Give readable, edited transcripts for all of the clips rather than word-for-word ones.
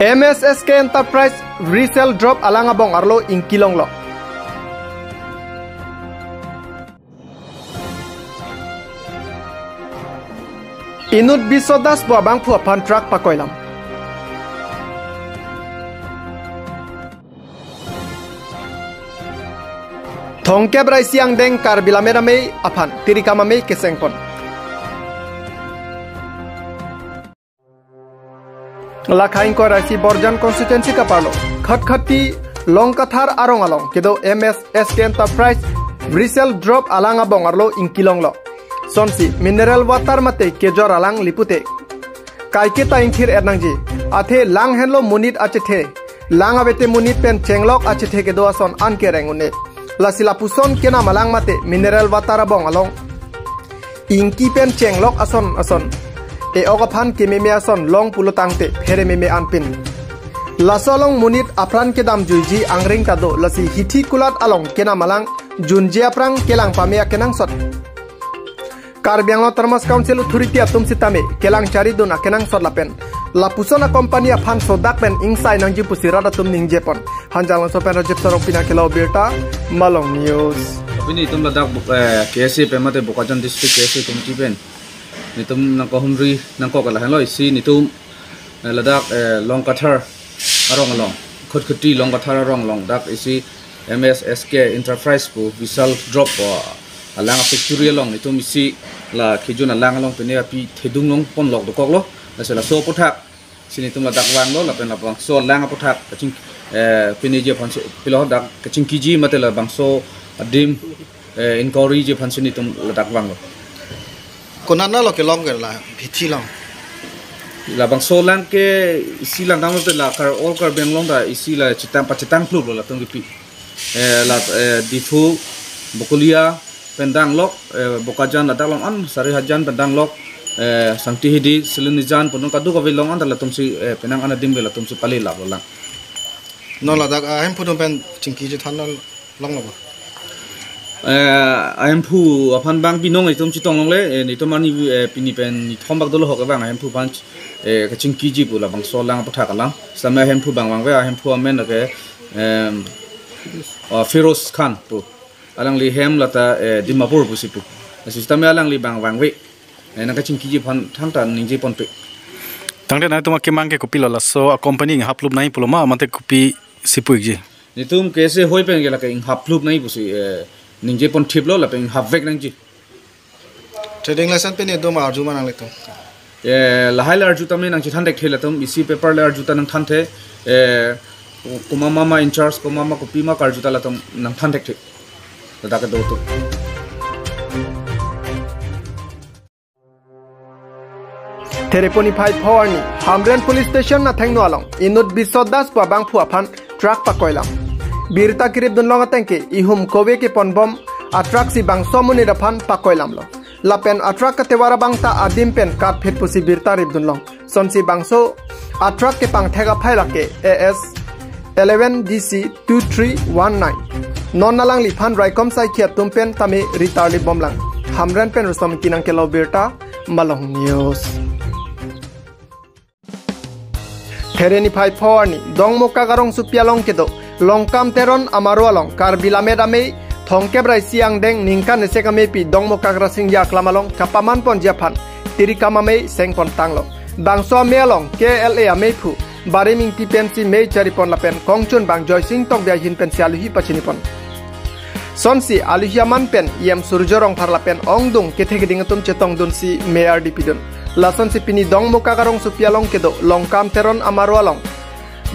MSSK Enterprise resale drop alangabong arlo ingkilong lo. Inut bisodas buabang puapan truck pakoilam. Thongke brai siang deng kar bilamera mei apan tirikama mei kesengpon. Lakhain ko raisi Borjan constituency ka parlo. Khatkhati longkathar arong along kedo MSSK Enterprise resale drop alangabong arlo ingkilong lo. Sonsi mineral water mate kejor alang lipute. Kaiketa ingkir ernangji. Athe lang henlo munit achethe. Lang abete munit pen chenglok achethe kedo ason ankerengune. Lasila puson kena malang mate mineral water abong along. Ingki pen chenglok ason. E ogaphan ke meme ason long pulutangte phere meme anpin. Lasolong munit apran kedam juiji angring tado lasi hithi kulat along kena malang junjia prang kelang pamea kenang sot. Karbianglo Termas Council Authority atum sitame kelang cari dona kenang sot lapen. Lapusona company aphan sodak pen insai nangji pusirada tum ningjepon. Hanjang sopen rajip sorong pina kelau birta Malong News. Ini tum ladak KSC pemate Bokajan district KSC committee pen. Nitum nangko humri nangko kalahan lo isi nitum ladak longkathar arong along khutkhati longkathar arong long dak isi MSSK Enterprise pu visal drop alang factory along nitum isi la khijun alang along pene api thedung long pon lok dokok lo lasela so pothak sini tum ladak wang lo lapen lapang so lang pothak kaching pene je phan pilo dak kaching kiji matela bangso adim inquiry je phan sini tum ladak wang lo Konana lo ke long la phithi long la bang so lang ke isi lang dang la kar all kar beng long da isi la chitang flub lo la tung pi la difu bokulia pendang lok bokajan la dalong an sari hajan pendang lok sangti hidi silinijan punung kadu ka bilong an la tum si penang ana dim la tum si pali la lang no la dak hem pudum pen chingki je than long lo Aempu apan bang binong itum chitong long le ni to mani pini pen ni thombak dolo hok bang aempu punch kaching kiji pula bang solang patha kalang sama aempu bang we aempu amen ke Feroz Khan pu alang li hem lata Dimapur pu sipu sistem alang li bang we na kaching kiji pan thangta ningji pon pe tangde na tuma kemang ke kopi la so a company ng haplup nai puloma amate kopi sipu ji nitum kese hoi pen gela ke haplup nai pu si Ningje pon tip lo lapeng havek nangji. Trading license pe ne do ma arju manang leto. Lahai la arju tamne nangji thandek thela tum isi paper la arju tanang thanthe kumama in charge kumama ko pima karju tala tum nang thandek the. Dadak do to. Tereponi 5 Hawarni Hamren Police Station na thangno along inut bisodas babang phuaphan truck pakoilam. Birta kirip dun longa tengke ihum kowe ke ponbom atrak si bang somuni daphan pakoilam lo lapen atrak ka tewara bang ta adim pen kat phet pusi birta rip dun long sonsi bangso atrak ke pang thega phaila ke AS 11 DC 2319 non nalang li phan raikom sai khiat tumpen tame ritarli bomlang hamran pen rusam kinang ke lo birta Malong News Thereni 5 Hawarni dongmo kagarong supialong kedo Longkam teron amaro along kar bilame dame thongke brai siang deng ningkan sekame pi dongmo kagra singya klamalong kapaman pon japhan tirikama me sengpon tanglo bangso me along KLA ame phu bariming ti pensi me charipon lapen kongchun bang joysing tok bia hin pensialu hi pachinipon sonsi aluhiaman pen yem surjorong parlapen ongdung kethege dingatum chetong dunsi mayor dipidun lason si pini dongmo kagarong supialong kedo longkam teron amaro along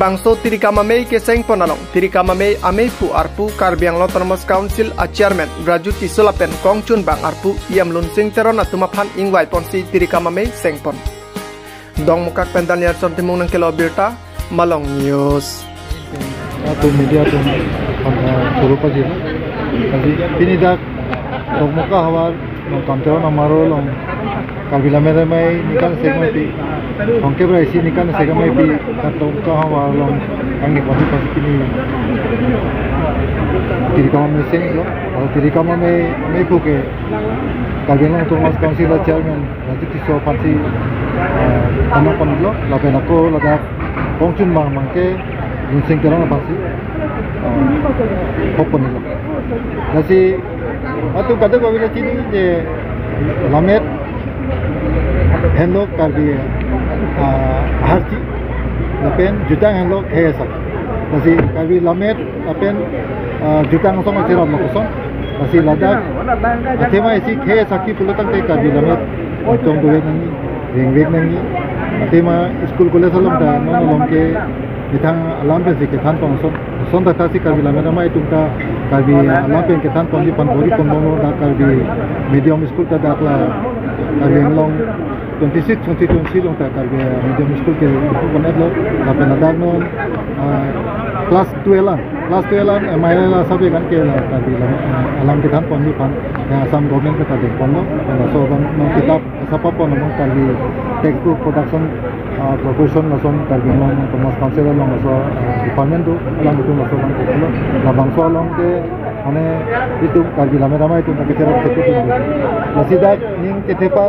Bangso tirikama mei ke sengpon along tirikama mei ameipu arpu Karbianglo Termas Council a chairman Raju Tisulapen kongchun bang arpu iam lunsing teron atumaphan ingwai ponsi tirikama mei sengpon dong mukak pendan yar son timung nang kelo birta Malong News atau media tu puluh pagi ini dah dong muka hawar kantor amaro long Kabila mere mai nikan segmen pi hongke brai si nikan segmen pi kantor ka hawar long angge pasi kini tirikama me seng lo tirikama me puke Kabila Termas Council chairman Raju Tisulapen pasi anak pon lo lapen ako ladak Pongchun mangke lunsing kerana pasti hopon itu. Jadi atau kata kau bila cini je lamet henlok karbi harti lapen jutang henlok hesak. Jadi karbi lamet lapen jutang sama cerah makuson. Jadi ladak tema isi hesak ki pulau tangte karbi lamet uncong dua nangi ringwek nangi. Tema school kolej alam dah nolong ke itang alam pe ke than pong son da tasi karbi lamet ramai tungta karbi alam pe ke than pong di panbori pondong da karbi medium school ta dakla karbi long 26 2020 long ta karbi medium school ke konet lo da penadak non class 12 an MIL la sabe kan ke la karbi alam ke than pong di pan yang asam government ke ta de pon lo so bang non kitab sapa pon non karbi textbook production profession lason karbi long Thomas Council long so department tu alam itu lason long ke lo la bangso long ke ane itu karbi lame ramai itu tak kira seperti itu lasidak ning ketepa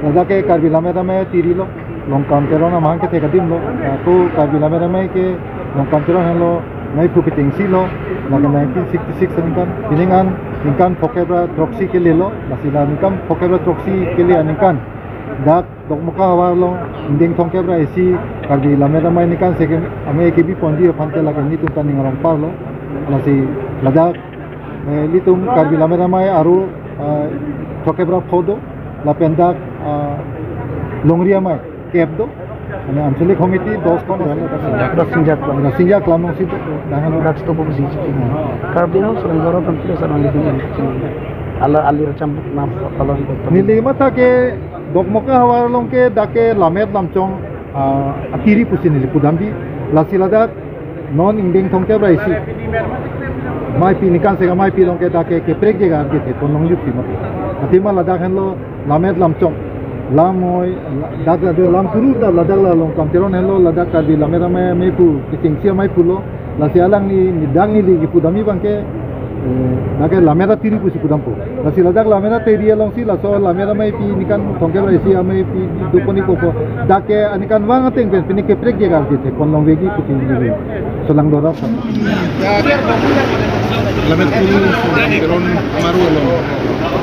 lada ke karbi lame ramai tiri lo long kantero na mang ke te kadim lo tu karbi lame ramai ke long kantero helo mai pu pitingsi lo la 1966 ningkan pokebra troxy ke le lo lasila ningkan pokebra troxy ke le ningkan dak dok muka hawar lo inding thongkebra isi karbi lame ramai ningkan seke ame ke bi ponji phante la ni tu tan ningarong par lo lasi ladak litum karbi lame ramai aru thokebra phodo la pendak longria mai kebdo ane anchalik committee dos kon sinjak lamong situ dangan dak stop posisi karbi no surangoro pantire sarang litum ala alir campur nam kalau nili mata ke dokmoka hawar long ke dake lamet lamchong atiri pusin li pudambi lasiladak non inding thongkebra isi mai pi nikan se mai pi long ke dake ke prek je gar ke to long yuti mat atima ladak hen lo lamet lamchong lamoy dak de lam puru da ladak la long kam teron hen lo ladak ka di lamera mai pu kiting sia mai pulo lasi alang ni midang ni li pudami bangke dake lamera tiri pusi pudampo lasi ladak lamera teri long si la so lamera mai pi nikan thongkebra isi mai pi duponi ko dake anikan wang ateng pen pini ke prek je gar ke kon long vegi kiting ni solang dora lamet puru keron maru lo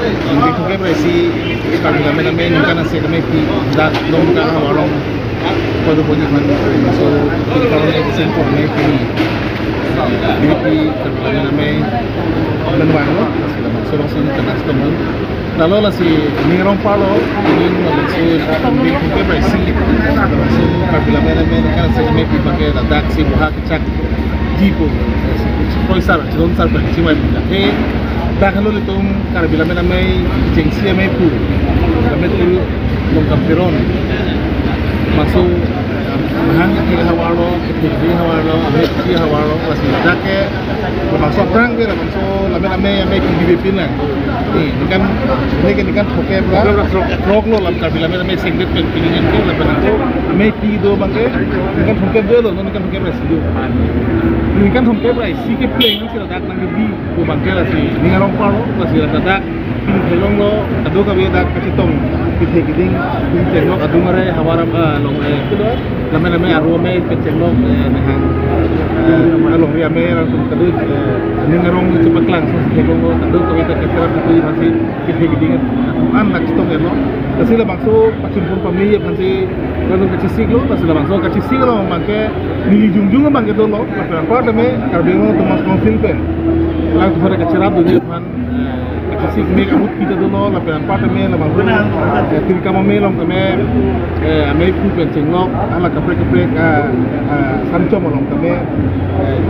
hindi ko kaya presi pag lamet nungkan na siya may pi dat long ka hawarong pwede po niyan so kalau yang simple may pi lamet lanuan lo so long sin tanas teman lalu lah si nirong palo ini lalu si hindi ko kaya presi so pag lamet nungkan na siya may pi pakai dadak si buhak cak jipo Poisar, jangan sar berhenti mai punya. Dah kalau itu karbi lame jengsi mai pu, lame tu longkap peron. Masuk mahang kita hawaro, kita hawaro, kita hawaro. Masih ada ke masuk perang ke, masuk lame mai pu di bepin lah. Ini kan poke berapa? Frog lo lame karbi lame singlet pentingan ke, lame nanti mai pi do bangke, ini kan poke dua lo, ini kan poke berapa? Ini kan thongkeb rai si ke plane si ladak nang bi ko bangkela si ningarong paro si ladak helong lo adu ka bi dak kachitong pithe kiding tenok adu mare hawaram long kudo lame aru me pecenok nahang along ya me ran kadu ningarong cepat lang so helong lo adu ka bi dak kachara pitu masih pithe kiding an kachitong elo kasi la bangso pachimpur pamilya pansi kalau kachisig lo pas la bangso kachisig lo mangke nilijungjung bangke do lo pas demi karbino Thomas Council pen lalu pada kecerap dunia pan kasih kami kabut kita dulu lapan empat demi lama bulan ketika kami long kami ame pen cenglok ala kaprek sancho malong kami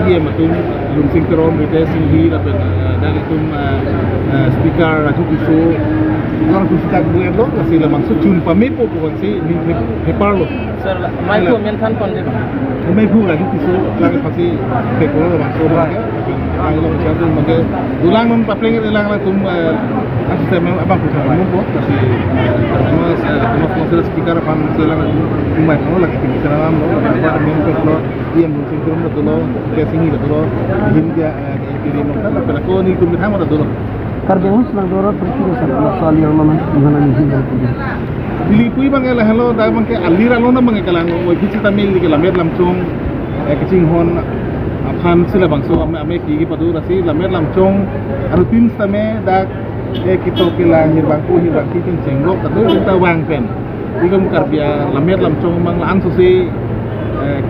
iya matun lunsing kerom bete singhi lapan dan itu speaker raju kisu orang tu sejak bulan lo kasih lamang so jumpa mepo bukan si hepar lo mai tu mentan konde may pu lagi kisu lagi pasti tekolo lamang so lagi ang long chatu mage ulang non papleng ilang la tum sistem abang pusat mo kasi mas speaker pan sila tumay no lagi kita ram lo apa men ko iya mo singkron to lo kesingi to lo hindia kiri mo kala pala ko ni tum thama to lo Karbemos nang dorot perkiri sa soal yang mana ni hinda Pilipui bang lah hello dah bang ke alir alon na bang kalang oi kici tamil di lamet lamchong kicing hon aphan sila bang so ame ki padu rasi lamet lamchong aru tim tame dak kito kilang hirbangku hirbangki kin cenglok tadu kita wang pen igam karbia lamet lamchong bang lan so si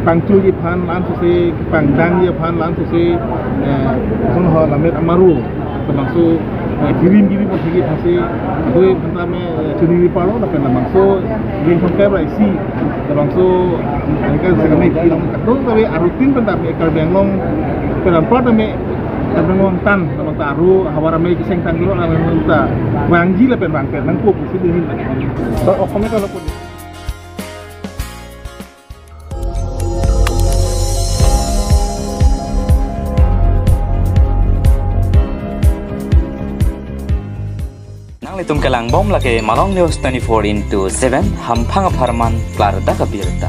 pangcu ji phan lan so si pangdang ji phan lan so si song ho lamet amaru bang so kirim gibi pun sikit hasil aku pertama curi paro tapi namang so game sampai berisi namang so mereka sekarang ini kilang kado tapi arutin pentami ekar benglong perampat tapi benglong tan namang taru hawara mai kiseng tan dulu namang ta wangji lah penbangket nangkuk sih deh so okomnya kalau pun Tum kelang bom lagi Malong News 24/7 hampang aparman klar da kabirta.